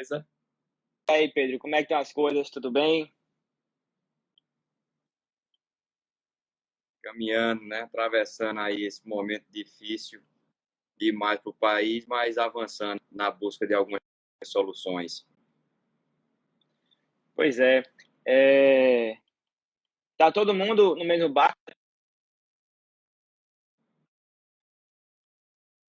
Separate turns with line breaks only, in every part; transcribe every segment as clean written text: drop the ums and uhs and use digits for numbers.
beleza?
E aí, Pedro, como é que estão as coisas? Tudo bem?
Caminhando, né? Atravessando aí esse momento difícil demais para o país, mas avançando na busca de algumas soluções.
Pois é. É, tá todo mundo no mesmo barco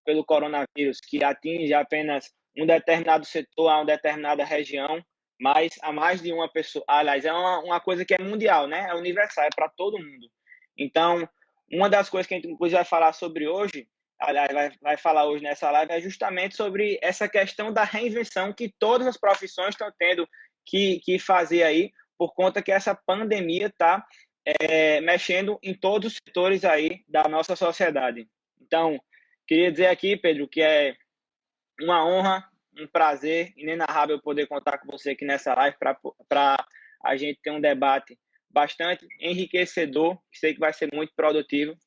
pelo coronavírus, que atinge apenas um determinado setor, a uma determinada região, mas a mais de uma pessoa. Aliás, é uma coisa que é mundial, né? É universal, é para todo mundo. Então, uma das coisas que a gente inclusive vai falar sobre hoje, aliás, vai falar hoje nessa live, é justamente sobre essa questão da reinvenção que todas as profissões estão tendo que fazer aí, por conta que essa pandemia está mexendo em todos os setores aí da nossa sociedade. Então, queria dizer aqui, Pedro, que é uma honra, um prazer inenarrável poder contar com você aqui nessa live para a gente ter um debate bastante enriquecedor, que sei que vai ser muito produtivo.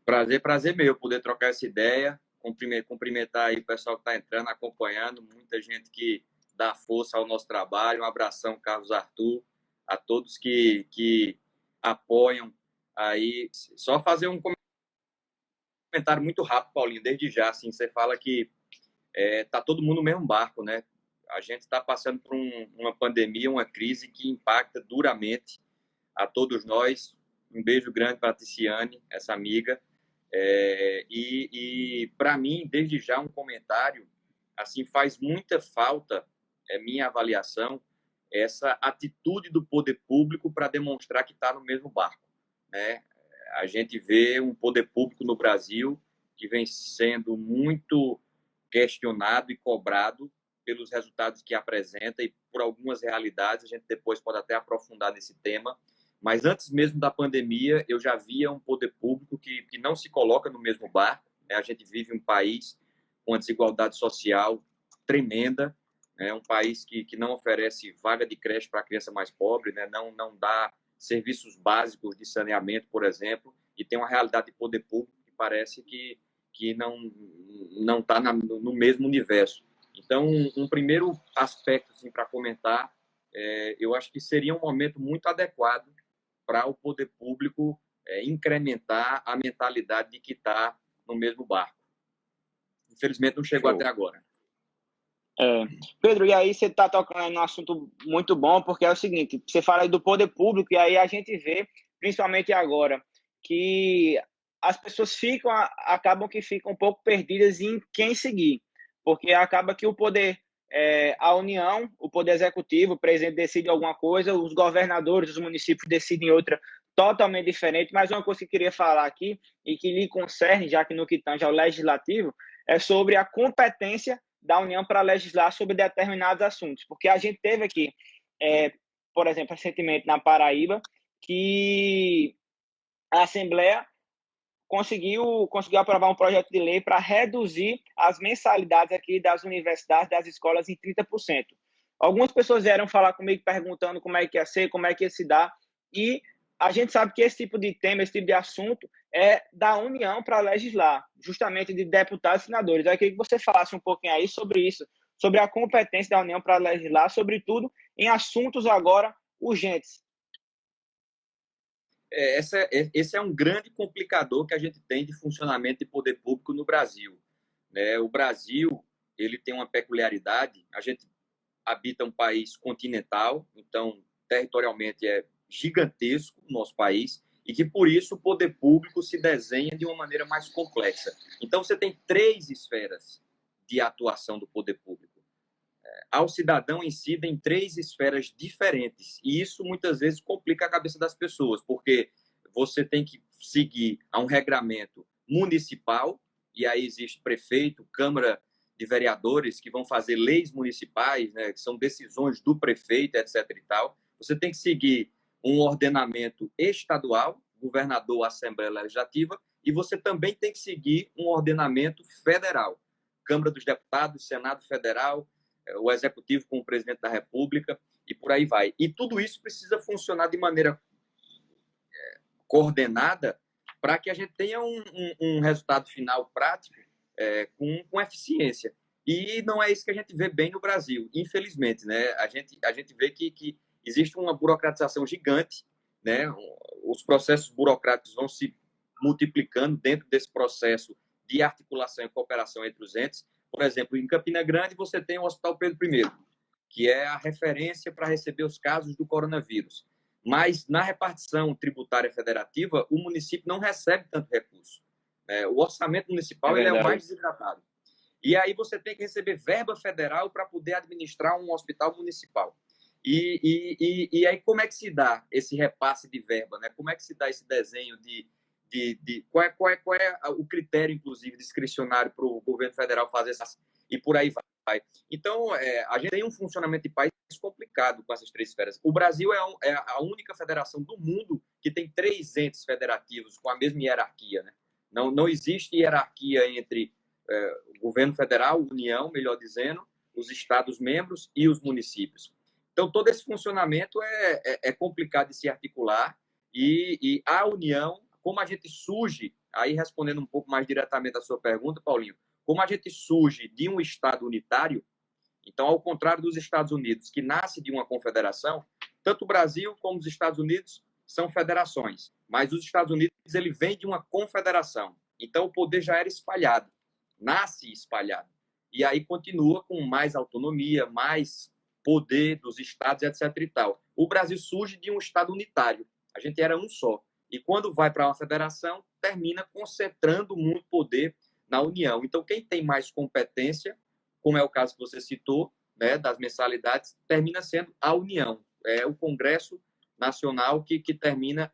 Prazer meu poder trocar essa ideia, cumprimentar aí o pessoal que está entrando, acompanhando, muita gente que dá força ao nosso trabalho. Um abração, Carlos Arthur, a todos que apoiam aí. Só fazer um comentário muito rápido, Paulinho, desde já, assim, você fala que tá todo mundo no mesmo barco, né? A gente está passando por uma pandemia, uma crise que impacta duramente a todos nós. Um beijo grande para a Ticiane, essa amiga. E para mim, desde já, um comentário, assim, faz muita falta, minha avaliação, essa atitude do poder público para demonstrar que está no mesmo barco, né? A gente vê um poder público no Brasil que vem sendo muito questionado e cobrado pelos resultados que apresenta e por algumas realidades. A gente depois pode até aprofundar nesse tema. Mas antes mesmo da pandemia, eu já via um poder público que não se coloca no mesmo barco, né? A gente vive um país com uma desigualdade social tremenda, né? Um país que não oferece vaga de creche para a criança mais pobre, né? Não dá serviços básicos de saneamento, por exemplo, e tem uma realidade de poder público que parece que não está no mesmo universo. Então, um primeiro aspecto assim, para comentar, eu acho que seria um momento muito adequado para o poder público incrementar a mentalidade de que está no mesmo barco. Infelizmente, não chegou
Show.
até agora.
Pedro, e aí você está tocando num assunto muito bom, porque é o seguinte, você fala aí do poder público, e aí a gente vê, principalmente agora, que as pessoas acabam que ficam um pouco perdidas em quem seguir, porque acaba que o poder, a União, o poder executivo, o presidente decide alguma coisa, os governadores, os municípios decidem outra totalmente diferente, mas uma coisa que eu queria falar aqui, e que lhe concerne, já que no que tange ao legislativo, é sobre a competência da União para legislar sobre determinados assuntos. Porque a gente teve aqui, por exemplo, recentemente na Paraíba, que a Assembleia conseguiu aprovar um projeto de lei para reduzir as mensalidades aqui das universidades, das escolas em 30%. Algumas pessoas vieram falar comigo perguntando como é que ia ser, como é que ia se dar, e a gente sabe que esse tipo de tema, esse tipo de assunto é da União para legislar, justamente de deputados e senadores. Eu queria que você falasse um pouquinho aí sobre isso, sobre a competência da União para legislar, sobretudo em assuntos agora urgentes.
Esse é um grande complicador que a gente tem de funcionamento de poder público no Brasil, né? O Brasil, ele tem uma peculiaridade. A gente habita um país continental, então territorialmente é gigantesco o nosso país, e que por isso o poder público se desenha de uma maneira mais complexa. Então você tem três esferas de atuação do poder público. Ao cidadão incide em três esferas diferentes, e isso muitas vezes complica a cabeça das pessoas, porque você tem que seguir a um regramento municipal, e aí existe prefeito, Câmara de Vereadores que vão fazer leis municipais, né, que são decisões do prefeito, etc. e tal. Você tem que seguir um ordenamento estadual, governador, Assembleia Legislativa, e você também tem que seguir um ordenamento federal, Câmara dos Deputados, Senado Federal, o Executivo com o Presidente da República, e por aí vai. E tudo isso precisa funcionar de maneira coordenada para que a gente tenha um resultado final prático com eficiência. E não é isso que a gente vê bem no Brasil, infelizmente, né? A gente vê que existe uma burocratização gigante, né? Os processos burocráticos vão se multiplicando dentro desse processo de articulação e cooperação entre os entes. Por exemplo, em Campina Grande, você tem o Hospital Pedro I, que é a referência para receber os casos do coronavírus. Mas, na repartição tributária federativa, o município não recebe tanto recurso. O orçamento municipal ele é o mais desidratado. E aí você tem que receber verba federal para poder administrar um hospital municipal. E aí como é que se dá esse repasse de verba, né? Como é que se dá esse desenho qual é o critério, inclusive, discricionário para o governo federal fazer essas... E por aí vai. Então, a gente tem um funcionamento de país complicado com essas 3 esferas. O Brasil é a única federação do mundo que tem 3 entes federativos com a mesma hierarquia, né? Não existe hierarquia entre o governo federal, União, melhor dizendo, os Estados-membros e os municípios. Então, todo esse funcionamento é complicado de se articular e a União, como a gente surge, aí respondendo um pouco mais diretamente a sua pergunta, Paulinho, como a gente surge de um Estado unitário, então, ao contrário dos Estados Unidos, que nasce de uma confederação, tanto o Brasil como os Estados Unidos são federações, mas os Estados Unidos ele vem de uma confederação. Então, o poder já era espalhado, nasce espalhado. E aí continua com mais autonomia, mais poder dos estados, etc. e tal. O Brasil surge de um Estado unitário. A gente era um só. E quando vai para uma federação, termina concentrando muito poder na União. Então, quem tem mais competência, como é o caso que você citou, né, das mensalidades, termina sendo a União. É o Congresso Nacional que termina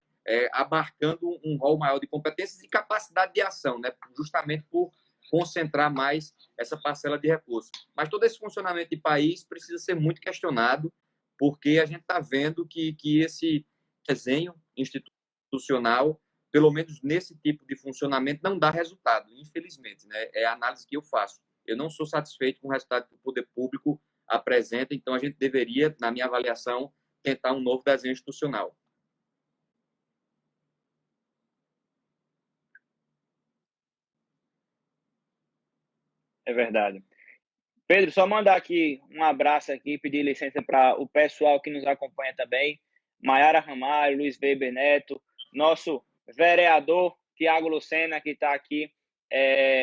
abarcando um rol maior de competências e capacidade de ação, né, justamente por concentrar mais essa parcela de recursos. Mas todo esse funcionamento de país precisa ser muito questionado, porque a gente está vendo que esse desenho institucional, pelo menos nesse tipo de funcionamento, não dá resultado, infelizmente, né? É a análise que eu faço. Eu não sou satisfeito com o resultado que o poder público apresenta, então a gente deveria, na minha avaliação, tentar um novo desenho institucional.
É verdade. Pedro, só mandar aqui um abraço aqui, pedir licença para o pessoal que nos acompanha também, Maiara Ramalho, Luiz Weber Neto, nosso vereador Tiago Lucena, que está aqui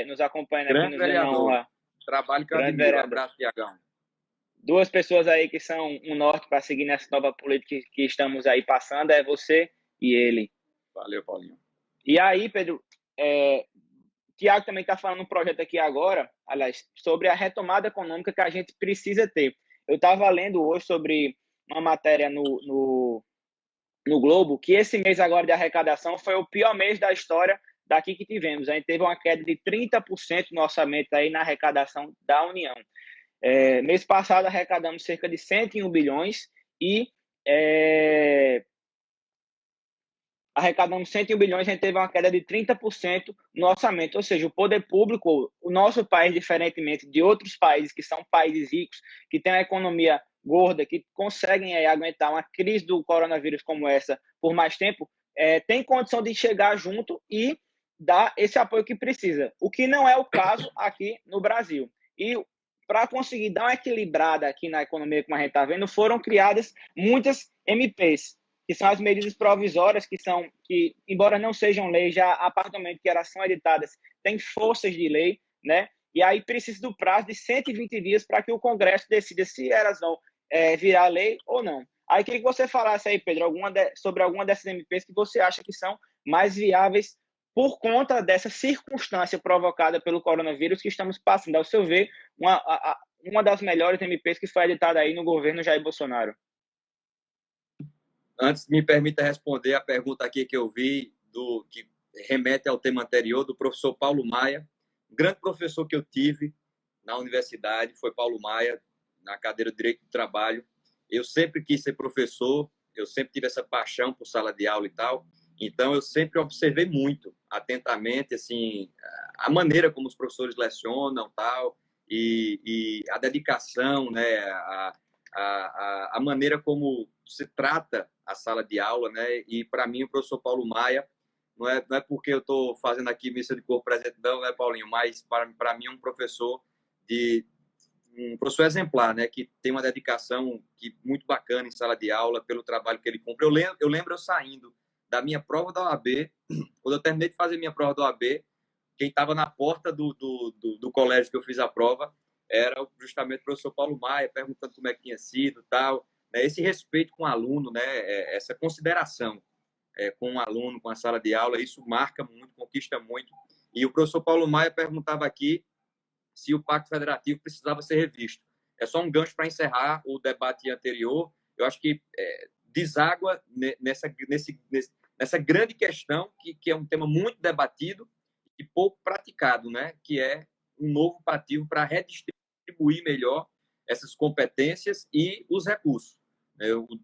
nos acompanhando,
grande
aqui, nos
vereador.
dando honra.
Trabalho que eu admiro. Vereador. Abraço, Tiagão.
2 pessoas aí que são um norte para seguir nessa nova política que estamos aí passando, é você e ele.
Valeu, Paulinho.
E aí, Pedro, Tiago também está falando um projeto aqui agora, aliás, sobre a retomada econômica que a gente precisa ter. Eu estava lendo hoje sobre uma matéria no Globo, que esse mês agora de arrecadação foi o pior mês da história daqui que tivemos. A gente teve uma queda de 30% no orçamento aí na arrecadação da União. Mês passado arrecadamos cerca de 101 bilhões e arrecadamos 101 bilhões, a gente teve uma queda de 30% no orçamento, ou seja, o poder público, o nosso país, diferentemente de outros países que são países ricos, que têm uma economia gorda, que conseguem aguentar uma crise do coronavírus como essa por mais tempo, tem condição de chegar junto e dar esse apoio que precisa, o que não é o caso aqui no Brasil. E para conseguir dar uma equilibrada aqui na economia, como a gente está vendo, foram criadas muitas MPs, que são as medidas provisórias, que embora não sejam lei, já a partir do momento que elas são editadas, têm forças de lei, né? E aí precisa do prazo de 120 dias para que o Congresso decida se elas vão virar lei ou não. Aí queria que você falasse aí, Pedro, sobre alguma dessas MPs que você acha que são mais viáveis por conta dessa circunstância provocada pelo coronavírus que estamos passando. Ao seu ver, uma das melhores MPs que foi editada aí no governo Jair Bolsonaro.
Antes, me permita responder a pergunta aqui que eu vi, que remete ao tema anterior, do professor Paulo Maia. Um grande professor que eu tive na universidade foi Paulo Maia, na cadeira de Direito do Trabalho. Eu sempre quis ser professor, eu sempre tive essa paixão por sala de aula e tal. Então, eu sempre observei muito, atentamente, assim, a maneira como os professores lecionam tal, e a dedicação, né, a maneira como se trata a sala de aula, né? E para mim o professor Paulo Maia não é porque eu estou fazendo aqui missa de corpo presente, não, né, Paulinho? Mas para mim é um professor exemplar, né? Que tem uma dedicação muito bacana em sala de aula pelo trabalho que ele cumpre. Eu lembro eu saindo da minha prova da OAB, quando eu terminei de fazer minha prova da OAB, quem estava na porta do colégio que eu fiz a prova era justamente o professor Paulo Maia, perguntando como é que tinha sido, tal. Esse respeito com o aluno, né? Essa consideração com o aluno, com a sala de aula, isso marca muito, conquista muito. E o professor Paulo Maia perguntava aqui se o Pacto Federativo precisava ser revisto. É só um gancho para encerrar o debate anterior. Eu acho que deságua nessa grande questão, que é um tema muito debatido e pouco praticado, né? Que é um novo pacto para redistribuir melhor essas competências e os recursos.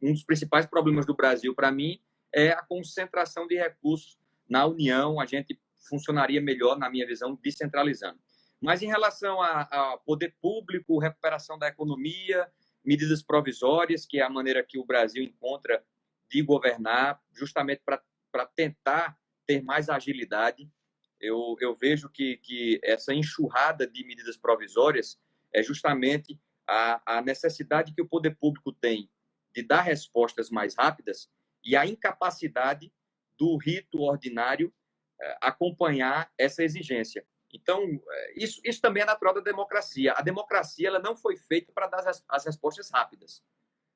Um dos principais problemas do Brasil, para mim, é a concentração de recursos na União. A gente funcionaria melhor, na minha visão, descentralizando. Mas em relação a poder público, recuperação da economia, medidas provisórias, que é a maneira que o Brasil encontra de governar, justamente para tentar ter mais agilidade, eu vejo que essa enxurrada de medidas provisórias é justamente a necessidade que o poder público tem de dar respostas mais rápidas e a incapacidade do rito ordinário acompanhar essa exigência. Então, isso também é natural da democracia. A democracia ela não foi feita para dar as respostas rápidas.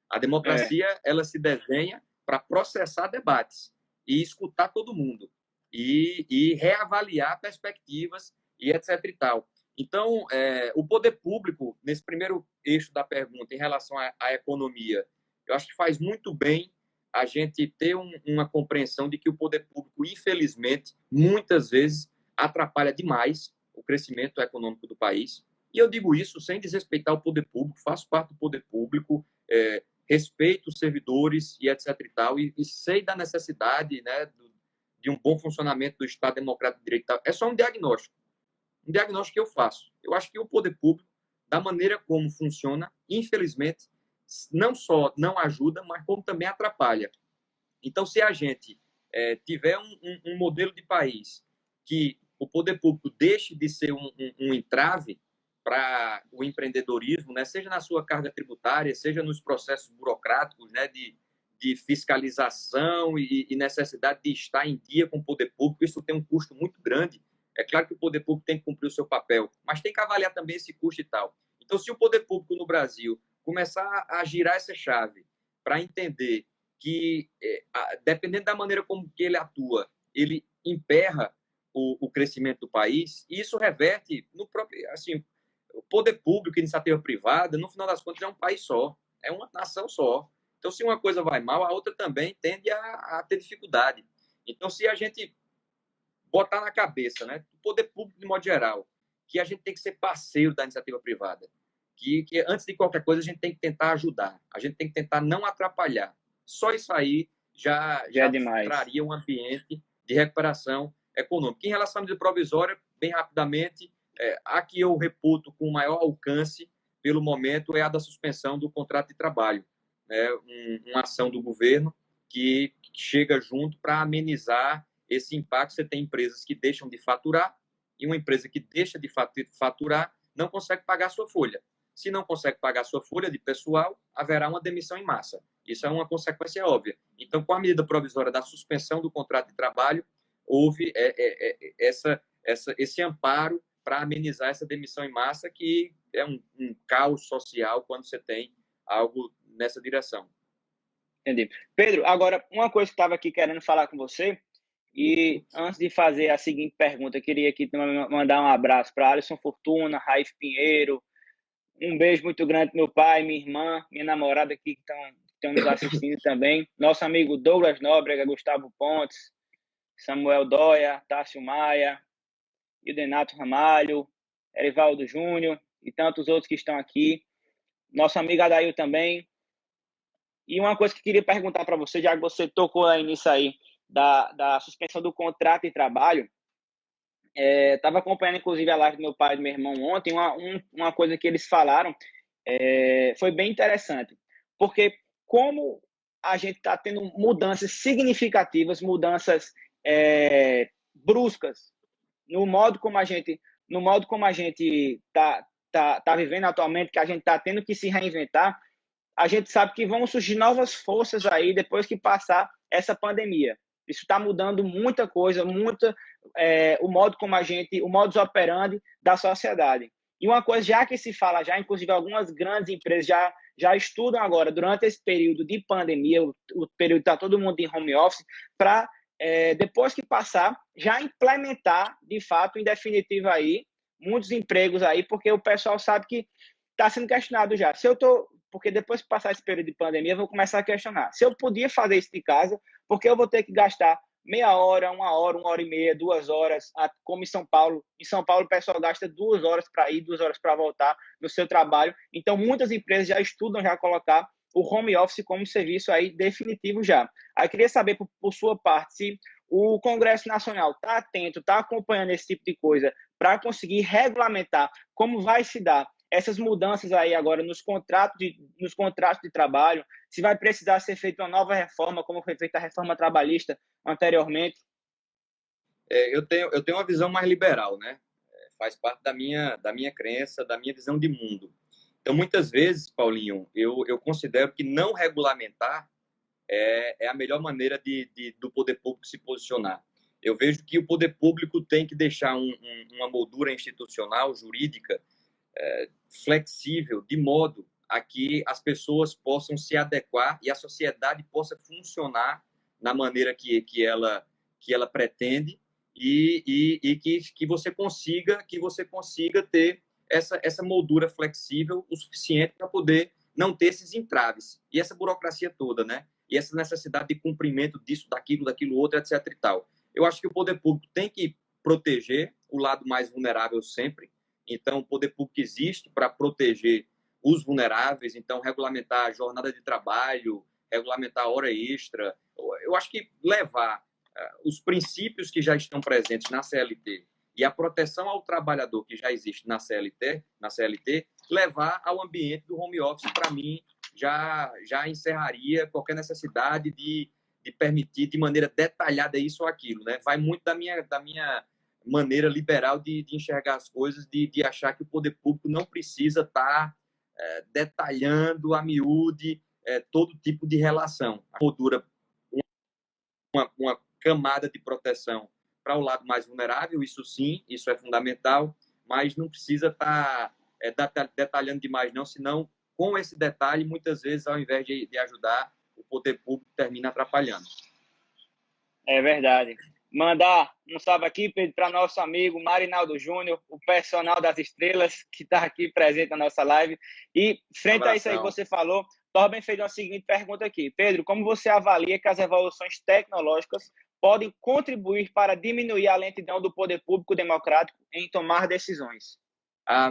A democracia ela se desenha para processar debates e escutar todo mundo e reavaliar perspectivas e etc. e tal. Então, o poder público, nesse primeiro eixo da pergunta, em relação à economia, eu acho que faz muito bem a gente ter uma compreensão de que o poder público, infelizmente, muitas vezes atrapalha demais o crescimento econômico do país. E eu digo isso sem desrespeitar o poder público, faço parte do poder público, respeito os servidores e etc. e tal, e sei da necessidade, né, de um bom funcionamento do Estado Democrático de Direito. É só um diagnóstico que eu faço. Eu acho que o poder público, da maneira como funciona, infelizmente, não só não ajuda, mas como também atrapalha. Então, se a gente tiver um modelo de país que o poder público deixe de ser um entrave para o empreendedorismo, né, seja na sua carga tributária, seja nos processos burocráticos, né, de fiscalização e necessidade de estar em dia com o poder público, isso tem um custo muito grande. É claro que o poder público tem que cumprir o seu papel, mas tem que avaliar também esse custo e tal. Então, se o poder público no Brasil começar a girar essa chave para entender que, dependendo da maneira como que ele atua, ele emperra o crescimento do país, e isso reverte no próprio, assim, o poder público e iniciativa privada, no final das contas, é um país só, é uma nação só. Então, se uma coisa vai mal, a outra também tende a ter dificuldade. Então, se a gente botar na cabeça, né, o poder público de modo geral, que a gente tem que ser parceiro da iniciativa privada, que antes de qualquer coisa a gente tem que tentar ajudar, a gente tem que tentar não atrapalhar. Só isso aí já traria um ambiente de recuperação econômica. Em relação à medida provisória, bem rapidamente, a que eu reputo com maior alcance, pelo momento, é a da suspensão do contrato de trabalho. Uma ação do governo que chega junto para amenizar esse impacto. Você tem empresas que deixam de faturar e uma empresa que deixa de faturar não consegue pagar a sua folha. Se não consegue pagar a sua folha de pessoal, haverá uma demissão em massa. Isso é uma consequência óbvia. Então, com a medida provisória da suspensão do contrato de trabalho, houve esse amparo para amenizar essa demissão em massa, que é um caos social quando você tem algo nessa direção.
Entendi. Pedro, agora, uma coisa que estava aqui querendo falar com você, e antes de fazer a seguinte pergunta, eu queria aqui mandar um abraço para Alisson Fortuna, Raif Pinheiro, um beijo muito grande para meu pai, minha irmã, minha namorada aqui que estão nos assistindo também, nosso amigo Douglas Nóbrega, Gustavo Pontes, Samuel Dóia, Tássio Maia, Ildenato Ramalho, Erivaldo Júnior e tantos outros que estão aqui, nosso amigo Adail também. E uma coisa que eu queria perguntar para você, já que você tocou aí nisso aí, da suspensão do contrato de trabalho, estava acompanhando inclusive a live do meu pai e do meu irmão ontem, uma coisa que eles falaram foi bem interessante, porque como a gente está tendo mudanças significativas, mudanças bruscas no modo como a gente tá vivendo atualmente, que a gente está tendo que se reinventar. A gente sabe que vão surgir novas forças aí depois que passar essa pandemia. Isso está mudando muita coisa, o modo como o modus operandi da sociedade. E uma coisa já que se fala, já inclusive algumas grandes empresas já estudam agora, durante esse período de pandemia, o período que está todo mundo em home office, para, depois que passar, já implementar, de fato, em definitivo aí, muitos empregos aí, porque o pessoal sabe que está sendo questionado já. Porque depois que passar esse período de pandemia, eu vou começar a questionar. Se eu podia fazer isso de casa, por que eu vou ter que gastar meia hora, uma hora e meia, 2 horas, como em São Paulo? Em São Paulo, o pessoal gasta 2 horas para ir, 2 horas para voltar no seu trabalho. Então, muitas empresas já estudam já colocar o home office como serviço aí definitivo já. Aí, queria saber, por sua parte, se o Congresso Nacional está atento, está acompanhando esse tipo de coisa para conseguir regulamentar como vai se dar essas mudanças aí agora nos contratos de trabalho, se vai precisar ser feita uma nova reforma, como foi feita a reforma trabalhista anteriormente?
Eu tenho uma visão mais liberal, né? Faz parte da minha crença, da minha visão de mundo. Então, muitas vezes, Paulinho, eu considero que não regulamentar é a melhor maneira do poder público se posicionar. Eu vejo que o poder público tem que deixar uma moldura institucional, jurídica, flexível, de modo a que as pessoas possam se adequar e a sociedade possa funcionar na maneira que ela pretende e que você consiga ter essa moldura flexível o suficiente para poder não ter esses entraves e essa burocracia toda, né? E essa necessidade de cumprimento disso, daquilo outro, etc. e tal. Eu acho que o poder público tem que proteger o lado mais vulnerável sempre. Então, o poder público existe para proteger os vulneráveis, então, regulamentar a jornada de trabalho, regulamentar a hora extra. Eu acho que levar os princípios que já estão presentes na CLT e a proteção ao trabalhador que já existe na CLT, levar ao ambiente do home office, para mim, já encerraria qualquer necessidade de permitir de maneira detalhada isso ou aquilo, né? Vai muito da minha maneira liberal de enxergar as coisas, de achar que o poder público não precisa estar detalhando a miúde todo tipo de relação. A moldura, uma camada de proteção para o lado mais vulnerável, isso sim, isso é fundamental, mas não precisa estar detalhando demais não, senão com esse detalhe, muitas vezes, ao invés de ajudar, o poder público termina atrapalhando.
É verdade. Mandar um salve aqui, Pedro, para nosso amigo Marinaldo Júnior, o personal das estrelas, que está aqui presente na nossa live. E, frente a isso aí que você falou, Torben fez uma seguinte pergunta aqui. Pedro, como você avalia que as evoluções tecnológicas podem contribuir para diminuir a lentidão do poder público democrático em tomar decisões?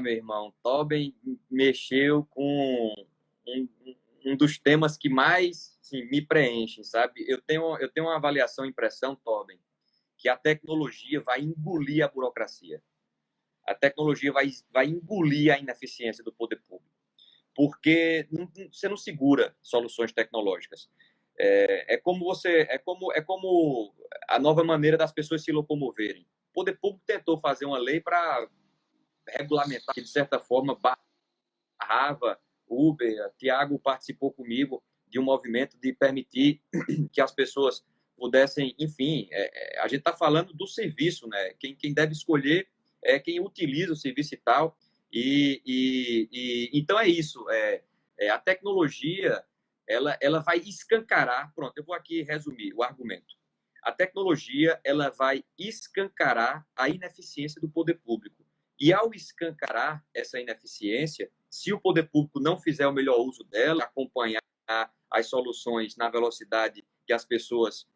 Meu irmão, Torben mexeu com um dos temas que mais me preenchem, sabe? Eu tenho uma avaliação, impressão, Torben, que a tecnologia vai engolir a burocracia. A tecnologia vai engolir a ineficiência do poder público, porque você não segura soluções tecnológicas. É como a nova maneira das pessoas se locomoverem. O poder público tentou fazer uma lei para regulamentar, que de certa forma barrava Uber. Tiago participou comigo de um movimento de permitir que as pessoas pudessem, enfim, a gente está falando do serviço, né? Quem deve escolher é quem utiliza o serviço e tal. Então é isso. A tecnologia ela vai escancarar. Pronto, eu vou aqui resumir o argumento. A tecnologia ela vai escancarar a ineficiência do poder público. E ao escancarar essa ineficiência, se o poder público não fizer o melhor uso dela, acompanhar as soluções na velocidade que as pessoas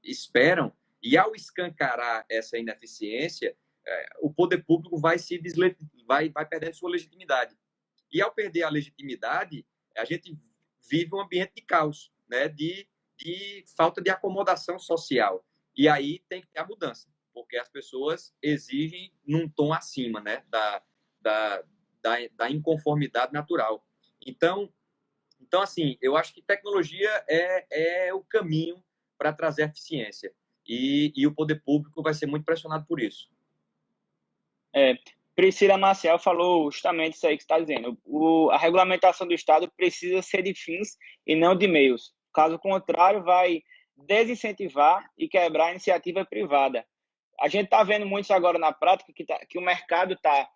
esperam, e ao escancarar essa ineficiência, o poder público vai perdendo sua legitimidade. E ao perder a legitimidade, a gente vive um ambiente de caos, né? de falta de acomodação social. E aí tem que ter a mudança, porque as pessoas exigem num tom acima, né? da inconformidade natural. Então, assim, eu acho que tecnologia é o caminho para trazer eficiência. e o poder público vai ser muito pressionado por isso.
Priscila Maciel falou justamente isso aí que você está dizendo. A regulamentação do Estado precisa ser de fins e não de meios. Caso contrário, vai desincentivar e quebrar a iniciativa privada. A gente está vendo muito isso agora na prática, que o mercado está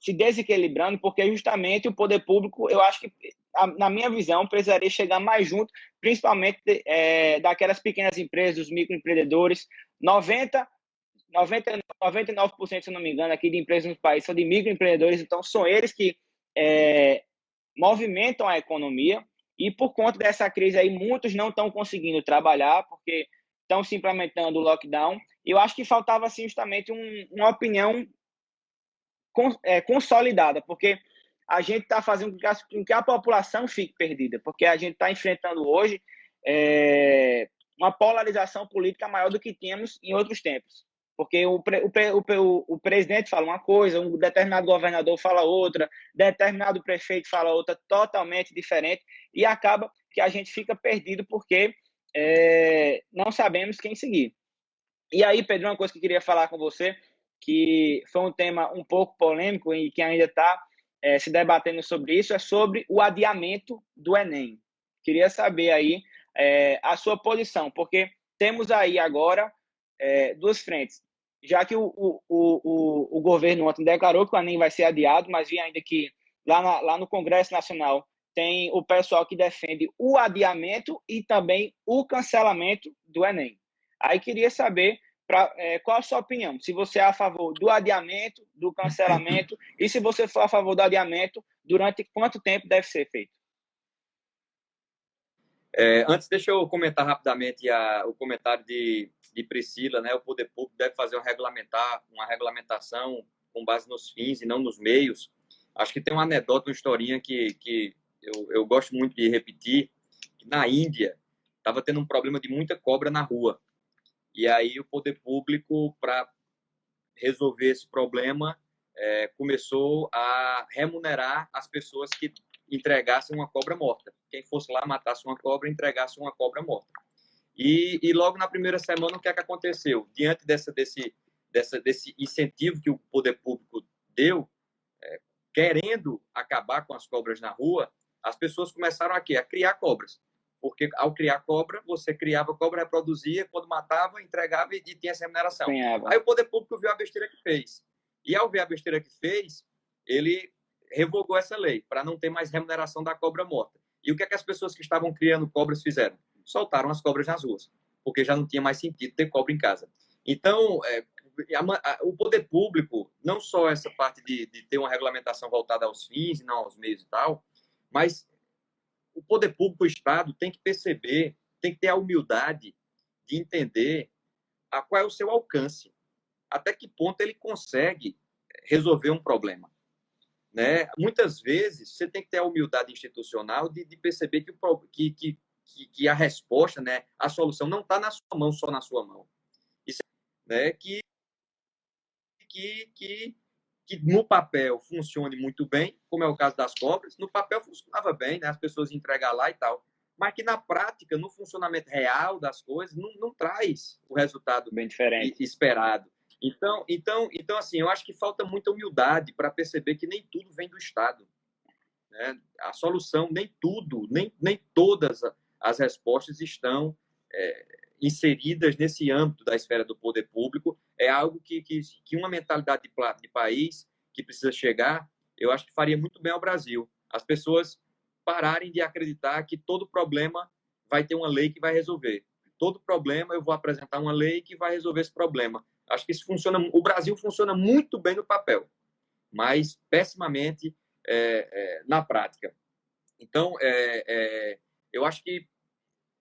se desequilibrando, porque justamente o poder público, eu acho que, na minha visão, precisaria chegar mais junto, principalmente daquelas pequenas empresas, dos microempreendedores. 99%, se não me engano, aqui de empresas no país são de microempreendedores, então são eles que movimentam a economia, e por conta dessa crise aí, muitos não estão conseguindo trabalhar, porque estão se implementando o lockdown. Eu acho que faltava, assim, justamente uma opinião consolidada, porque a gente está fazendo com que a população fique perdida, porque a gente está enfrentando hoje uma polarização política maior do que tínhamos em outros tempos. Porque o presidente fala uma coisa, um determinado governador fala outra, determinado prefeito fala outra, totalmente diferente, e acaba que a gente fica perdido porque não sabemos quem seguir. E aí, Pedro, uma coisa que eu queria falar com você, que foi um tema um pouco polêmico e que ainda está se debatendo sobre isso, é sobre o adiamento do Enem. Queria saber aí a sua posição, porque temos aí agora duas frentes. Já que o governo ontem declarou que o Enem vai ser adiado, mas vi ainda que lá no Congresso Nacional tem o pessoal que defende o adiamento e também o cancelamento do Enem. Aí queria saber qual a sua opinião, se você é a favor do adiamento, do cancelamento, e se você for a favor do adiamento, durante quanto tempo deve ser feito?
Antes, deixa eu comentar rapidamente o comentário de Priscila, né? O poder público deve fazer uma regulamentação com base nos fins e não nos meios. Acho que tem uma anedota, uma historinha que eu gosto muito de repetir, que na Índia estava tendo um problema de muita cobra na rua. E aí o poder público, para resolver esse problema, começou a remunerar as pessoas que entregassem uma cobra morta. Quem fosse lá, matasse uma cobra, entregasse uma cobra morta. E logo na primeira semana, o que é que aconteceu? Diante desse incentivo que o poder público deu, querendo acabar com as cobras na rua, as pessoas começaram a criar cobras. Porque ao criar cobra, você criava cobra, reproduzia, quando matava, entregava e tinha essa remuneração.
Ganhava.
Aí o poder público viu a besteira que fez. E ao ver a besteira que fez, ele revogou essa lei, para não ter mais remuneração da cobra morta. E o que é que as pessoas que estavam criando cobras fizeram? Soltaram as cobras nas ruas, porque já não tinha mais sentido ter cobra em casa. Então, o poder público, não só essa parte de ter uma regulamentação voltada aos fins e não aos meios e tal, mas o poder público, o Estado, tem que perceber, tem que ter a humildade de entender qual é o seu alcance, até que ponto ele consegue resolver um problema. Né? Muitas vezes, você tem que ter a humildade institucional de perceber que a resposta, né, a solução não está na sua mão, só na sua mão. Isso, né, que no papel funcione muito bem, como é o caso das cobras, no papel funcionava bem, né, as pessoas entregar lá e tal, mas que na prática, no funcionamento real das coisas, não traz o resultado
bem diferente
esperado. Então, assim, eu acho que falta muita humildade para perceber que nem tudo vem do Estado. Né? A solução, nem tudo, nem todas as respostas estão inseridas nesse âmbito da esfera do poder público. É algo que uma mentalidade de país que precisa chegar, eu acho que faria muito bem ao Brasil. As pessoas pararem de acreditar que todo problema vai ter uma lei que vai resolver. Todo problema eu vou apresentar uma lei que vai resolver esse problema. Acho que isso funciona. O Brasil funciona muito bem no papel, mas pessimamente na prática. Então, eu acho que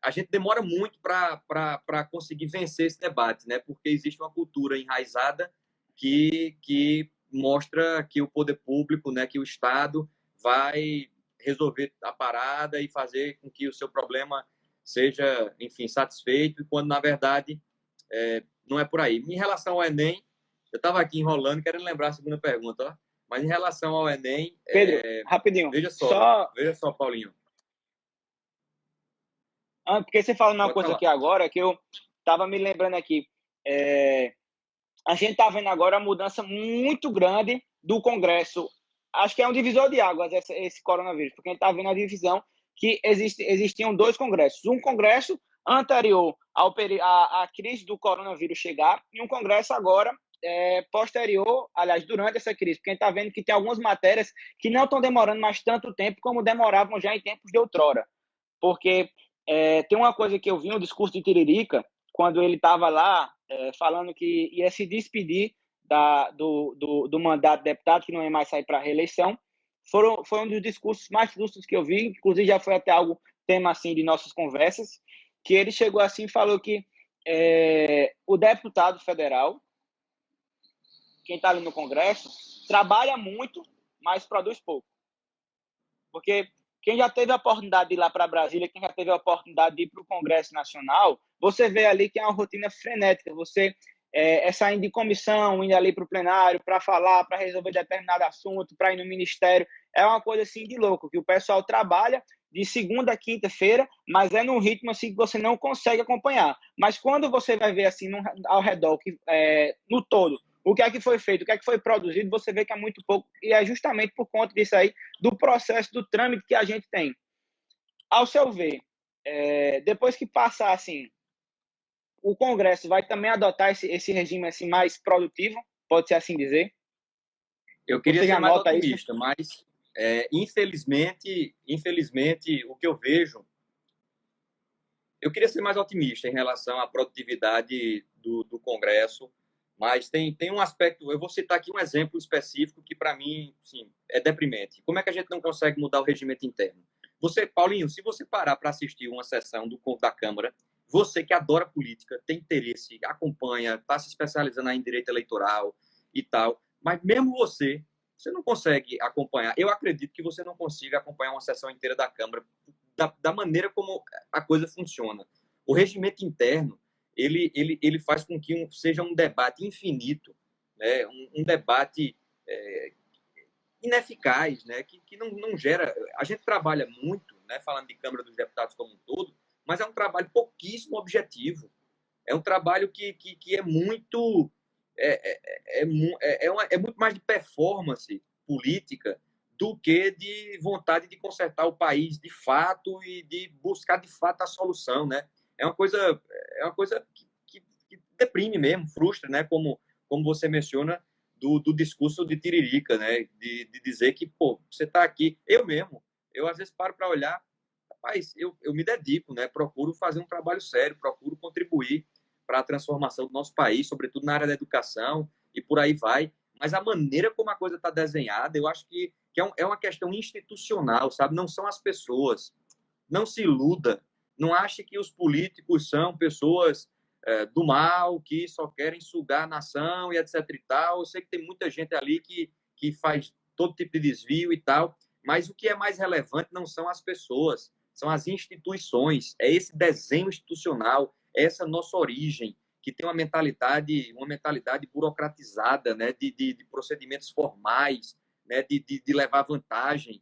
a gente demora muito para conseguir vencer esse debate, né? Porque existe uma cultura enraizada que mostra que o poder público, né, que o Estado vai resolver a parada e fazer com que o seu problema seja, enfim, satisfeito, quando, na verdade, não é por aí. Em relação ao Enem, eu estava aqui enrolando, querendo lembrar a segunda pergunta, ó. Mas em relação ao Enem...
Pedro, rapidinho.
Veja só, Paulinho.
Porque você falou uma
Pode
coisa
falar.
aqui agora que eu estava me lembrando aqui. A gente está vendo agora uma mudança muito grande do Congresso. Acho que é um divisor de águas esse coronavírus, porque a gente está vendo a divisão que existiam dois congressos. Um congresso anterior à crise do coronavírus chegar e um congresso agora posterior, aliás, durante essa crise, porque a gente está vendo que tem algumas matérias que não estão demorando mais tanto tempo como demoravam já em tempos de outrora. Porque tem uma coisa que eu vi, um discurso de Tiririca, quando ele estava lá falando que ia se despedir do mandato de deputado, que não ia mais sair para a reeleição. Foi um dos discursos mais justos que eu vi, inclusive já foi até algo tema assim de nossas conversas, que ele chegou assim e falou que o deputado federal, quem está ali no Congresso, trabalha muito, mas produz pouco. Porque quem já teve a oportunidade de ir lá para Brasília, quem já teve a oportunidade de ir para o Congresso Nacional, você vê ali que é uma rotina frenética. Você é saindo de comissão, indo ali para o plenário, para falar, para resolver determinado assunto, para ir no ministério. É uma coisa assim de louco, que o pessoal trabalha de segunda a quinta-feira, mas é num ritmo assim que você não consegue acompanhar. Mas quando você vai ver assim ao redor, no todo, o que é que foi feito, o que é que foi produzido, você vê que é muito pouco, e é justamente por conta disso aí, do processo, do trâmite que a gente tem. Ao seu ver, depois que passar assim, o Congresso vai também adotar esse regime assim, mais produtivo, pode-se assim dizer?
Eu queria
Você
ser
já
mais
nota isso?
otimista, mas infelizmente, o que eu vejo, eu queria ser mais otimista em relação à produtividade do Congresso, mas tem um aspecto, eu vou citar aqui um exemplo específico que para mim, sim, é deprimente. Como é que a gente não consegue mudar o regimento interno? Você, Paulinho, se você parar para assistir uma sessão da Câmara, você que adora política, tem interesse, acompanha, está se especializando em direito eleitoral e tal, mas mesmo você não consegue acompanhar. Eu acredito que você não consiga acompanhar uma sessão inteira da Câmara da maneira como a coisa funciona. O regimento interno, ele faz com que seja um debate infinito, né? Um debate ineficaz, né? Que não gera... A gente trabalha muito, né? Falando de Câmara dos Deputados como um todo, mas é um trabalho pouquíssimo objetivo. É um trabalho que é muito... É muito mais de performance política do que de vontade de consertar o país de fato e de buscar de fato a solução, né? É uma coisa que deprime mesmo, frustra, né? Como você menciona do discurso de Tiririca, né? De dizer que, pô, você está aqui, eu às vezes paro para olhar, rapaz, eu me dedico, né? Procuro fazer um trabalho sério, procuro contribuir para a transformação do nosso país, sobretudo na área da educação e por aí vai. Mas a maneira como a coisa está desenhada, eu acho que é uma questão institucional, sabe? Não são as pessoas. Não se iluda. Não ache que os políticos são pessoas do mal, que só querem sugar a nação e etc e tal. Eu sei que tem muita gente ali que faz todo tipo de desvio e tal, mas o que é mais relevante não são as pessoas, são as instituições, é esse desenho institucional, é essa nossa origem, que tem uma mentalidade burocratizada, né, de procedimentos formais, né, de levar vantagem,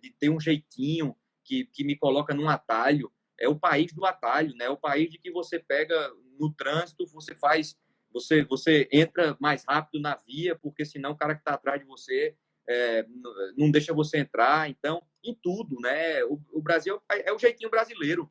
de ter um jeitinho que me coloca num atalho. É o país do atalho, né? É o país de que você pega no trânsito, você entra mais rápido na via, porque senão o cara que está atrás de você não deixa você entrar. Então, em tudo, né? O Brasil é o jeitinho brasileiro.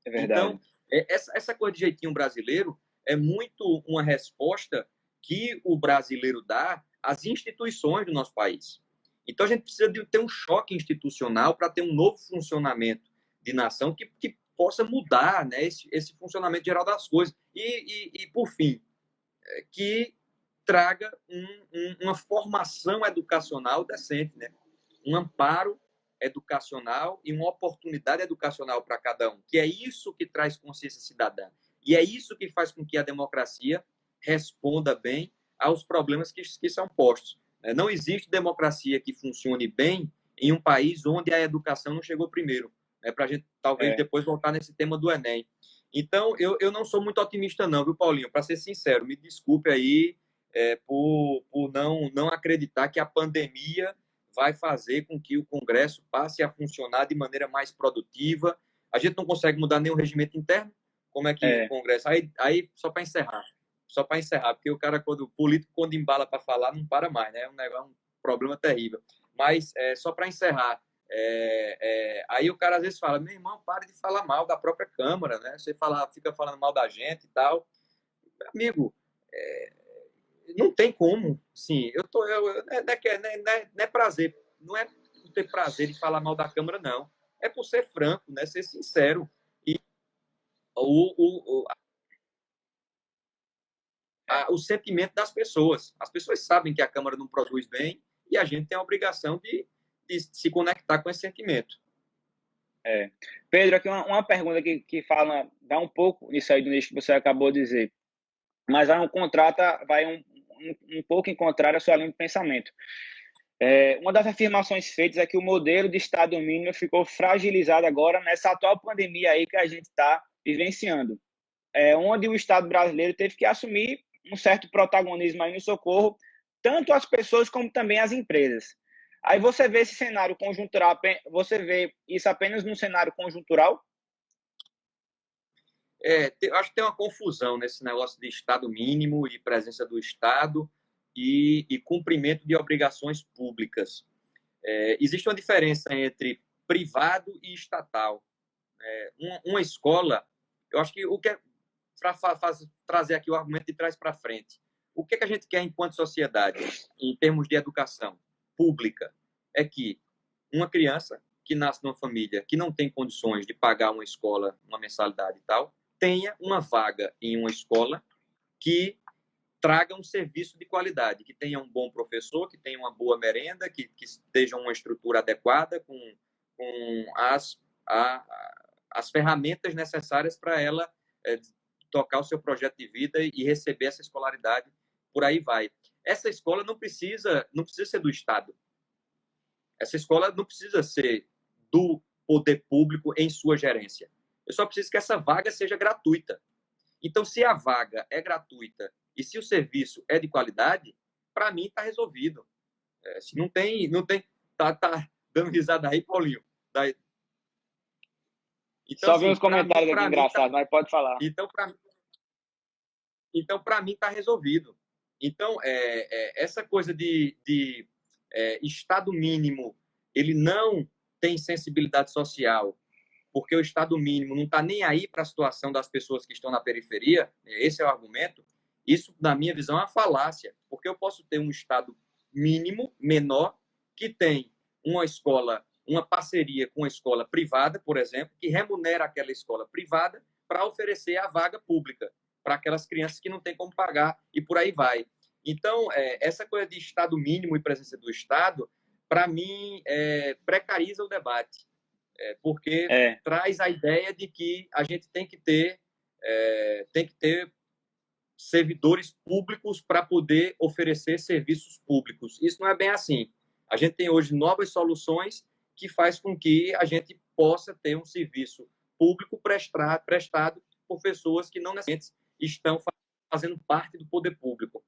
É
Então,
verdade.
essa coisa de jeitinho brasileiro é muito uma resposta que o brasileiro dá às instituições do nosso país. Então, a gente precisa de ter um choque institucional para ter um novo funcionamento de nação que possa mudar, né, esse funcionamento geral das coisas. E por fim, que traga uma formação educacional decente, né? Um amparo educacional e uma oportunidade educacional para cada um, que é isso que traz consciência cidadã. E é isso que faz com que a democracia responda bem aos problemas que são postos. Não existe democracia que funcione bem em um país onde a educação não chegou primeiro, para a gente talvez depois voltar nesse tema do Enem. Então, eu não sou muito otimista não, viu, Paulinho? Para ser sincero, me desculpe aí por não acreditar que a pandemia vai fazer com que o Congresso passe a funcionar de maneira mais produtiva. A gente não consegue mudar nem o regimento interno, como é que o Congresso... Aí só para encerrar, porque o político, quando embala para falar, não para mais, né? É um problema terrível. Mas, só para encerrar, aí o cara às vezes fala, meu irmão, pare de falar mal da própria Câmara, né? Você fica falando mal da gente e tal. Meu amigo, não tem como. Sim, não é prazer, não é por ter prazer de falar mal da Câmara, não. É por ser franco, né? Ser sincero. E o sentimento das pessoas. As pessoas sabem que a Câmara não produz bem e a gente tem a obrigação de se conectar com esse sentimento.
Pedro, aqui uma pergunta que dá um pouco nisso aí do nicho que você acabou de dizer, mas vai um pouco em contrário à sua linha de pensamento. Uma das afirmações feitas é que o modelo de Estado mínimo ficou fragilizado agora nessa atual pandemia aí que a gente está vivenciando, onde o Estado brasileiro teve que assumir um certo protagonismo aí no socorro, tanto às pessoas como também às empresas. Aí você vê esse cenário conjuntural, você vê isso apenas num cenário conjuntural?
Acho que tem uma confusão nesse negócio de Estado mínimo e presença do Estado e cumprimento de obrigações públicas. Existe uma diferença entre privado e estatal. Uma escola, eu acho que o que é para trazer aqui o argumento de trás para frente. O que a gente quer enquanto sociedade, em termos de educação pública, é que uma criança que nasce numa família que não tem condições de pagar uma escola, uma mensalidade e tal, tenha uma vaga em uma escola que traga um serviço de qualidade, que tenha um bom professor, que tenha uma boa merenda, que esteja uma estrutura adequada, com as ferramentas necessárias para ela tocar o seu projeto de vida e receber essa escolaridade, por aí vai. Essa escola não precisa ser do Estado. Essa escola não precisa ser do poder público em sua gerência. Eu só preciso que essa vaga seja gratuita. Então, se a vaga é gratuita e se o serviço é de qualidade, para mim está resolvido. Se não tem, tá dando risada aí, Paulinho.
Então, só vi uns comentários aqui engraçados, mas pode falar.
Então, para mim, está resolvido. Então, essa coisa de Estado mínimo, ele não tem sensibilidade social, porque o Estado mínimo não está nem aí para a situação das pessoas que estão na periferia, esse é o argumento. Isso, na minha visão, é uma falácia, porque eu posso ter um Estado mínimo, menor, que tem uma escola, uma parceria com uma escola privada, por exemplo, que remunera aquela escola privada para oferecer a vaga pública para aquelas crianças que não têm como pagar, e por aí vai. Então, essa coisa de Estado mínimo e presença do Estado, para mim, precariza o debate, porque traz a ideia de que a gente tem que ter servidores públicos para poder oferecer serviços públicos. Isso não é bem assim. A gente tem hoje novas soluções que faz com que a gente possa ter um serviço público prestado por pessoas que não necessariamente estão fazendo parte do poder público.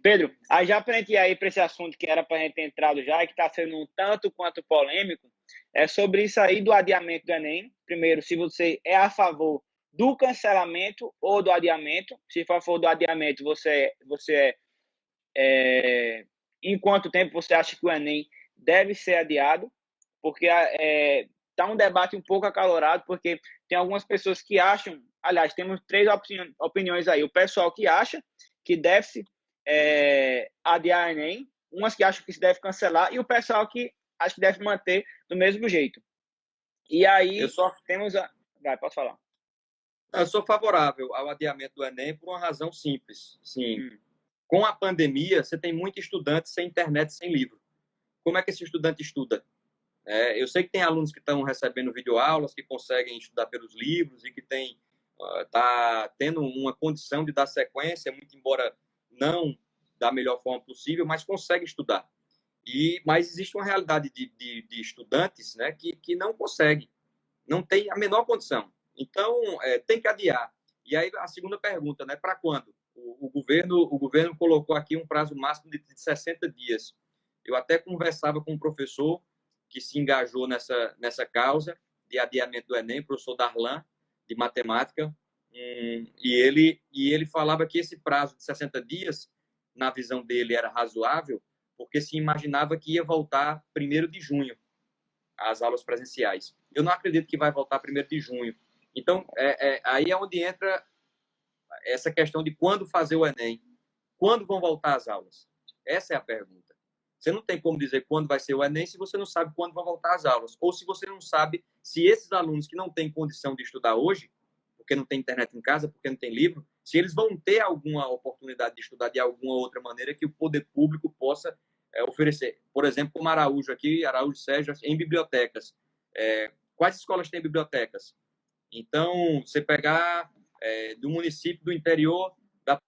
Pedro, aí já para a gente ir aí para esse assunto que era para a gente ter entrado já e que está sendo um tanto quanto polêmico, é sobre isso aí do adiamento do Enem. Primeiro, se você é a favor do cancelamento ou do adiamento. Se for a favor do adiamento, em quanto tempo você acha que o Enem deve ser adiado? Porque está um debate um pouco acalorado, porque tem algumas pessoas que acham, aliás, temos 3 opiniões aí. O pessoal que acha que deve-se adiar o Enem, umas que acham que se deve cancelar, e o pessoal que acha que deve manter do mesmo jeito. E aí temos Vai, posso falar.
Eu sou favorável ao adiamento do Enem por uma razão simples. Sim. Com a pandemia, você tem muito estudante sem internet, sem livro. Como é que esse estudante estuda? Eu sei que tem alunos que estão recebendo videoaulas, que conseguem estudar pelos livros e que tá tendo uma condição de dar sequência, muito embora não da melhor forma possível, mas consegue estudar. Mas existe uma realidade de estudantes, né, que não conseguem, não tem a menor condição. Então, tem que adiar. E aí a segunda pergunta, né, para quando? O governo colocou aqui um prazo máximo de 60 dias. Eu até conversava com um professor que se engajou nessa causa de adiamento do Enem, o professor Darlan, de matemática, e ele falava que esse prazo de 60 dias, na visão dele, era razoável, porque se imaginava que ia voltar 1º de junho, as aulas presenciais. Eu não acredito que vai voltar 1º de junho. Então, aí é onde entra essa questão de quando fazer o Enem. Quando vão voltar as aulas? Essa é a pergunta. Você não tem como dizer quando vai ser o Enem se você não sabe quando vão voltar as aulas. Ou se você não sabe se esses alunos que não têm condição de estudar hoje, porque não tem internet em casa, porque não tem livro, se eles vão ter alguma oportunidade de estudar de alguma outra maneira que o poder público possa oferecer. Por exemplo, como Araújo aqui, Araújo Sérgio, em bibliotecas. Quais escolas têm bibliotecas? Então, você pegar do município do interior da...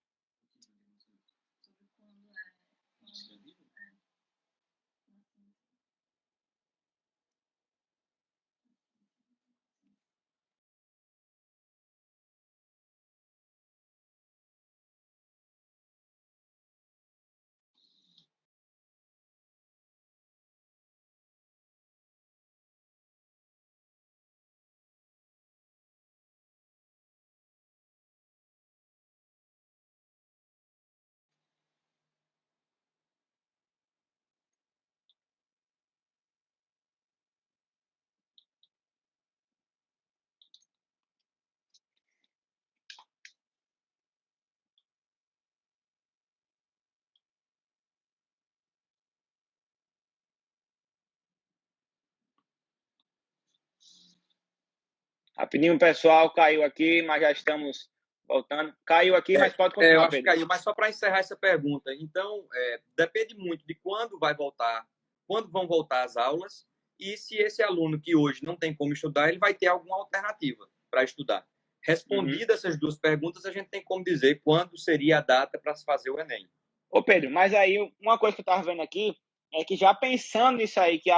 Rapidinho, pessoal, caiu aqui, mas já estamos voltando. Caiu aqui, mas pode
eu
continuar,
acho que
Pedro.
caiu, mas só para encerrar essa pergunta. Então, depende muito de quando vai voltar, quando vão voltar as aulas e se esse aluno que hoje não tem como estudar, ele vai ter alguma alternativa para estudar. Respondidas essas duas perguntas, a gente tem como dizer quando seria a data para se fazer o Enem.
Ô, Pedro, mas aí uma coisa que eu estava vendo aqui é que já pensando nisso aí, que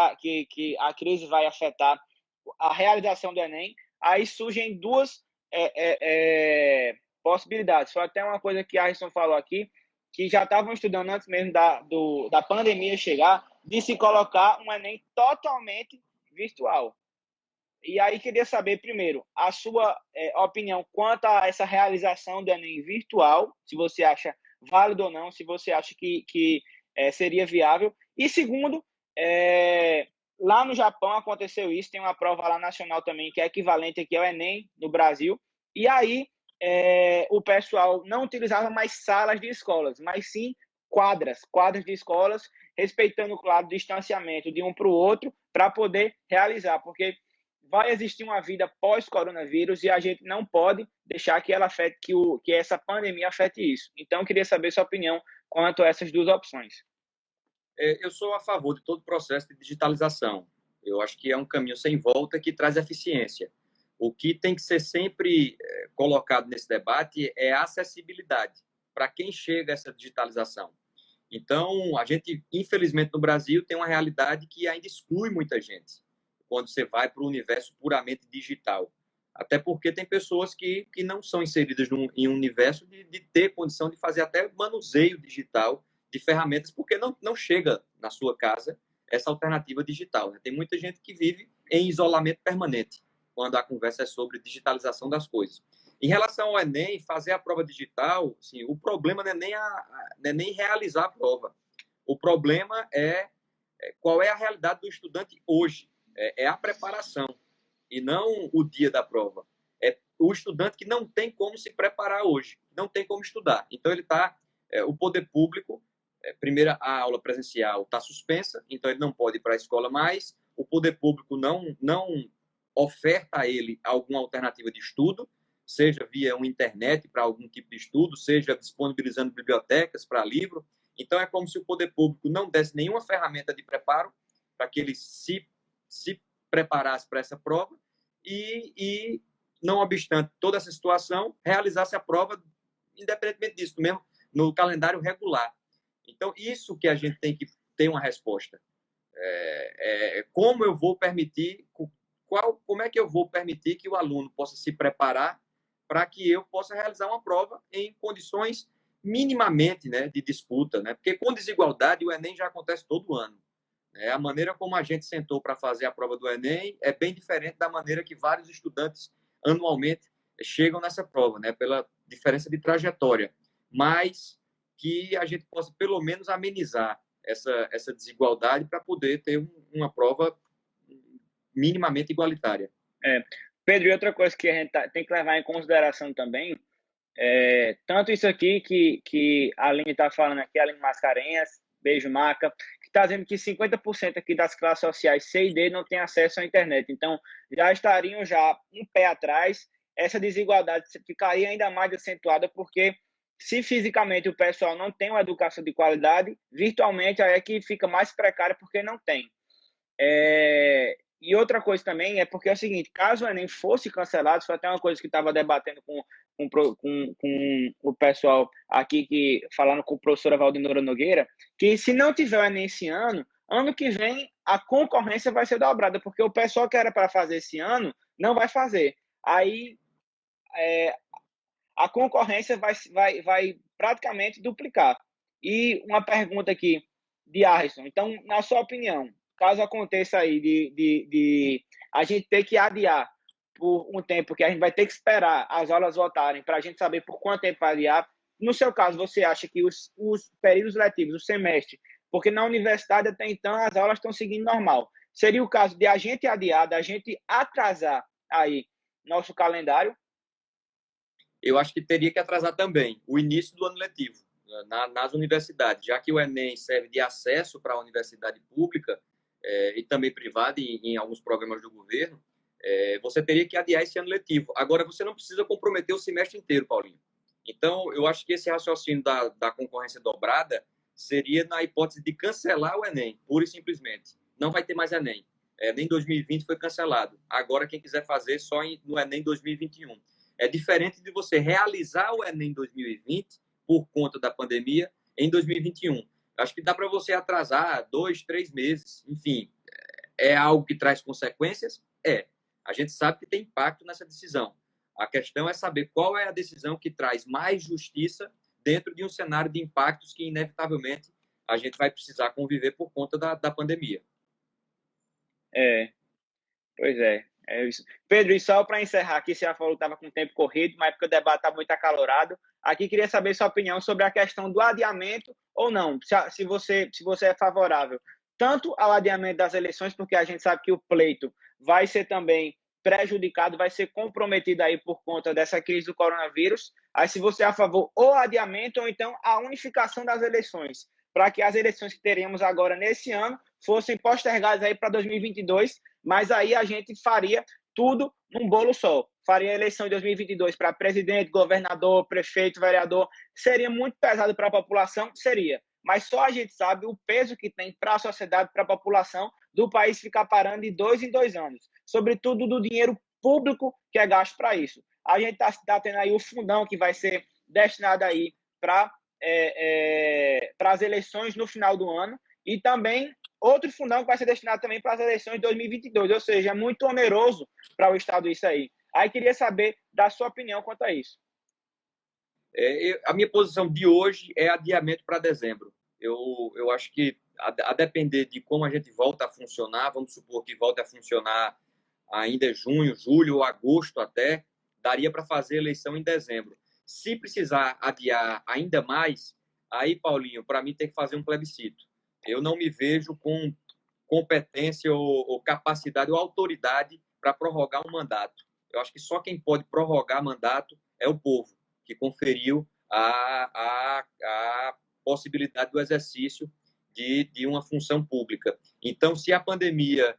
a crise vai afetar a realização do Enem, aí surgem duas possibilidades. Foi até uma coisa que a Alisson falou aqui, que já estavam estudando antes mesmo da pandemia chegar, de se colocar um Enem totalmente virtual. E aí queria saber, primeiro, a sua opinião quanto a essa realização do Enem virtual, se você acha válido ou não, se você acha que seria viável. E segundo, lá no Japão aconteceu isso, tem uma prova lá nacional também que é equivalente aqui ao Enem no Brasil, e aí o pessoal não utilizava mais salas de escolas, mas sim quadras de escolas, respeitando, claro, o distanciamento de um para o outro, para poder realizar, porque vai existir uma vida pós-coronavírus e a gente não pode deixar que ela afete, que essa pandemia afete isso. Então, eu queria saber sua opinião quanto a essas duas opções.
Eu sou a favor de todo o processo de digitalização. Eu acho que é um caminho sem volta que traz eficiência. O que tem que ser sempre colocado nesse debate é a acessibilidade para quem chega a essa digitalização. Então, a gente, infelizmente, no Brasil, tem uma realidade que ainda exclui muita gente quando você vai para o universo puramente digital. Até porque tem pessoas que não são inseridas em um universo de ter condição de fazer até manuseio digital de ferramentas, porque não chega na sua casa essa alternativa digital. Né? Tem muita gente que vive em isolamento permanente, quando a conversa é sobre digitalização das coisas. Em relação ao Enem, fazer a prova digital, sim, o problema não é nem realizar a prova. O problema é qual é a realidade do estudante hoje. É a preparação e não o dia da prova. É o estudante que não tem como se preparar hoje, não tem como estudar. Então, ele está... o poder público, primeira, a aula presencial está suspensa, então ele não pode ir para a escola mais, o poder público não oferta a ele alguma alternativa de estudo, seja via uma internet para algum tipo de estudo, seja disponibilizando bibliotecas para livro. Então, é como se o poder público não desse nenhuma ferramenta de preparo para que ele se preparasse para essa prova e, não obstante toda essa situação, realizasse a prova independentemente disso, mesmo no calendário regular. Então, isso que a gente tem que ter uma resposta. Como eu vou permitir, como é que eu vou permitir que o aluno possa se preparar para que eu possa realizar uma prova em condições minimamente, né, de disputa, né? Porque com desigualdade o Enem já acontece todo ano. A maneira como a gente sentou para fazer a prova do Enem é bem diferente da maneira que vários estudantes anualmente chegam nessa prova, né? Pela diferença de trajetória. Mas que a gente possa, pelo menos, amenizar essa desigualdade para poder ter uma prova minimamente igualitária.
Pedro, e outra coisa que a gente tem que levar em consideração também, tanto isso aqui que a Aline está falando aqui, a Aline Mascarenhas, beijo, Maca, que está dizendo que 50% aqui das classes sociais C e D não tem acesso à internet. Então, já estariam já um pé atrás, essa desigualdade ficaria ainda mais acentuada, porque se fisicamente o pessoal não tem uma educação de qualidade, virtualmente aí é que fica mais precário porque não tem. E outra coisa também é porque é o seguinte, caso o Enem fosse cancelado, foi até uma coisa que estava debatendo com o pessoal aqui, falando com o professor Valdinora Nogueira, que se não tiver o Enem esse ano, ano que vem a concorrência vai ser dobrada, porque o pessoal que era para fazer esse ano não vai fazer. Aí a concorrência vai praticamente duplicar. E uma pergunta aqui de Arison. Então, na sua opinião, caso aconteça aí de a gente ter que adiar por um tempo, que a gente vai ter que esperar as aulas voltarem para a gente saber por quanto tempo vai adiar, no seu caso, você acha que os períodos letivos, o semestre, porque na universidade até então as aulas estão seguindo normal, seria o caso de a gente adiar, da gente atrasar aí nosso calendário?
Eu acho que teria que atrasar também o início do ano letivo nas universidades, já que o Enem serve de acesso para a universidade pública e também privada em alguns programas do governo. Você teria que adiar esse ano letivo. Agora, você não precisa comprometer o semestre inteiro, Paulinho. Então, eu acho que esse raciocínio da concorrência dobrada seria na hipótese de cancelar o Enem, pura e simplesmente. Não vai ter mais Enem. Enem 2020 foi cancelado. Agora, quem quiser fazer, só no Enem 2021. É diferente de você realizar o Enem 2020 por conta da pandemia em 2021. Acho que dá para você atrasar 2, 3 meses. Enfim, é algo que traz consequências? A gente sabe que tem impacto nessa decisão. A questão é saber qual é a decisão que traz mais justiça dentro de um cenário de impactos que, inevitavelmente, a gente vai precisar conviver por conta da pandemia.
Pois é. É isso. Pedro, e só para encerrar aqui, você já falou que estava com o tempo corrido, mas porque o debate está muito acalorado. Aqui queria saber sua opinião sobre a questão do adiamento ou não, se você é favorável tanto ao adiamento das eleições, porque a gente sabe que o pleito vai ser também prejudicado, vai ser comprometido aí por conta dessa crise do coronavírus. Aí se você é a favor ou adiamento ou então a unificação das eleições, para que as eleições que teremos agora nesse ano fossem postergadas aí para 2022, mas aí a gente faria tudo num bolo só. Faria a eleição em 2022 para presidente, governador, prefeito, vereador. Seria muito pesado para a população? Seria. Mas só a gente sabe o peso que tem para a sociedade, para a população do país ficar parando de 2 em 2 anos. Sobretudo do dinheiro público que é gasto para isso. A gente está tendo aí o fundão que vai ser destinado aí para as eleições no final do ano e também outro fundão que vai ser destinado também para as eleições de 2022, ou seja, é muito oneroso para o Estado isso aí. Aí queria saber da sua opinião quanto a isso.
A minha posição de hoje é adiamento para dezembro. Eu acho que, a depender de como a gente volta a funcionar, vamos supor que volte a funcionar ainda junho, julho ou agosto até, daria para fazer eleição em dezembro. Se precisar adiar ainda mais, aí, Paulinho, para mim tem que fazer um plebiscito. Eu não me vejo com competência ou capacidade ou autoridade para prorrogar um mandato. Eu acho que só quem pode prorrogar mandato é o povo, que conferiu a possibilidade do exercício de uma função pública. Então, se a pandemia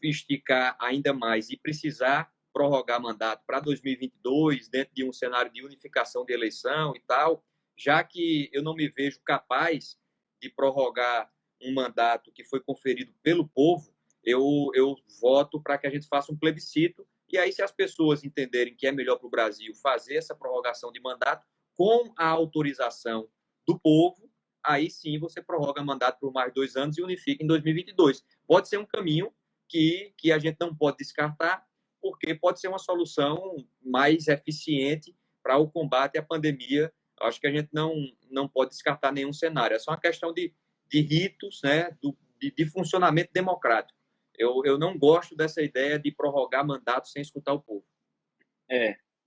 esticar ainda mais e precisar prorrogar mandato para 2022, dentro de um cenário de unificação de eleição e tal, já que eu não me vejo capaz de prorrogar um mandato que foi conferido pelo povo, eu voto para que a gente faça um plebiscito. E aí, se as pessoas entenderem que é melhor para o Brasil fazer essa prorrogação de mandato com a autorização do povo, aí sim você prorroga mandato por mais 2 anos e unifica em 2022. Pode ser um caminho que a gente não pode descartar, porque pode ser uma solução mais eficiente para o combate à pandemia. Acho que a gente não pode descartar nenhum cenário. É só uma questão de ritos, né, de funcionamento democrático. Eu não gosto dessa ideia de prorrogar mandato sem escutar o povo.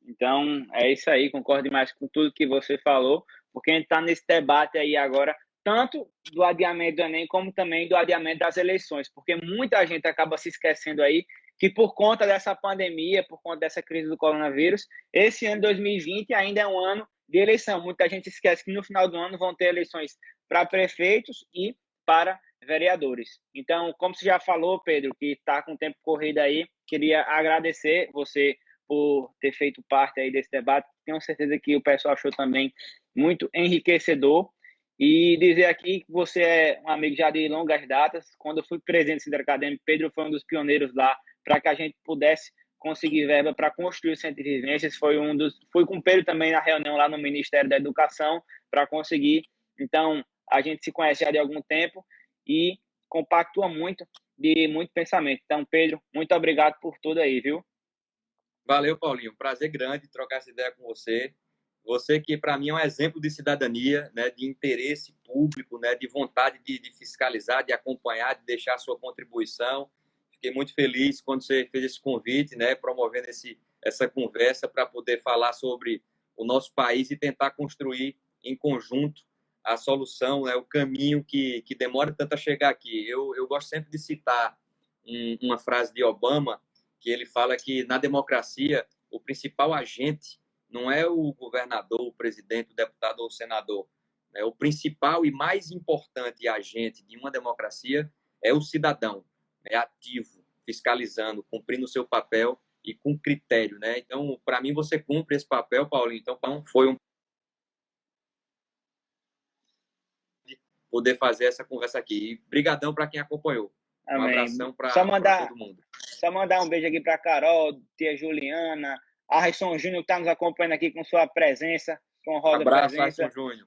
Então é isso aí, concordo demais com tudo que você falou, porque a gente está nesse debate aí agora, tanto do adiamento do Enem, como também do adiamento das eleições, porque muita gente acaba se esquecendo aí que por conta dessa pandemia, por conta dessa crise do coronavírus, esse ano 2020 ainda é um ano de eleição. Muita gente esquece que no final do ano vão ter eleições para prefeitos e para vereadores. Então, como você já falou, Pedro, que está com o tempo corrido aí, queria agradecer você por ter feito parte aí desse debate. Tenho certeza que o pessoal achou também muito enriquecedor. E dizer aqui que você é um amigo já de longas datas. Quando eu fui presidente do Centro Acadêmico, Pedro foi um dos pioneiros lá para que a gente pudesse conseguir verba para construir o Centro de Vivências. Fui com o Pedro também na reunião lá no Ministério da Educação para conseguir. Então, a gente se conhece já de algum tempo e compactua muito de muito pensamento. Então, Pedro, muito obrigado por tudo aí, viu?
Valeu, Paulinho. Prazer grande trocar essa ideia com você. Você que, para mim, é um exemplo de cidadania, né, de interesse público, né, de vontade de fiscalizar, de acompanhar, de deixar a sua contribuição. Fiquei muito feliz quando você fez esse convite, né, promovendo essa conversa para poder falar sobre o nosso país e tentar construir em conjunto a solução, né, o caminho que demora tanto a chegar aqui. Eu gosto sempre de citar uma frase de Obama, que ele fala que na democracia o principal agente não é o governador, o presidente, o deputado ou o senador. Né? O principal e mais importante agente de uma democracia é o cidadão, né? Ativo, fiscalizando, cumprindo o seu papel e com critério. Né? Então, para mim, você cumpre esse papel, Paulinho. Então, foi um poder fazer essa conversa aqui. E brigadão para quem acompanhou.
Amém.
Um abração para todo mundo.
Só mandar um beijo aqui para a Carol, tia Juliana, a Raisson Júnior que está nos acompanhando aqui com sua presença, com honrosa
abraço,
presença.
Raisson Júnior.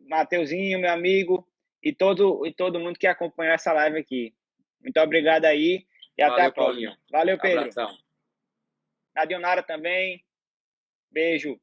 Mateuzinho, meu amigo, e todo mundo que acompanhou essa live aqui. Muito obrigado aí e até a próxima.
Paulinho.
Valeu, Pedro.
Abração.
A Dionara também. Beijo.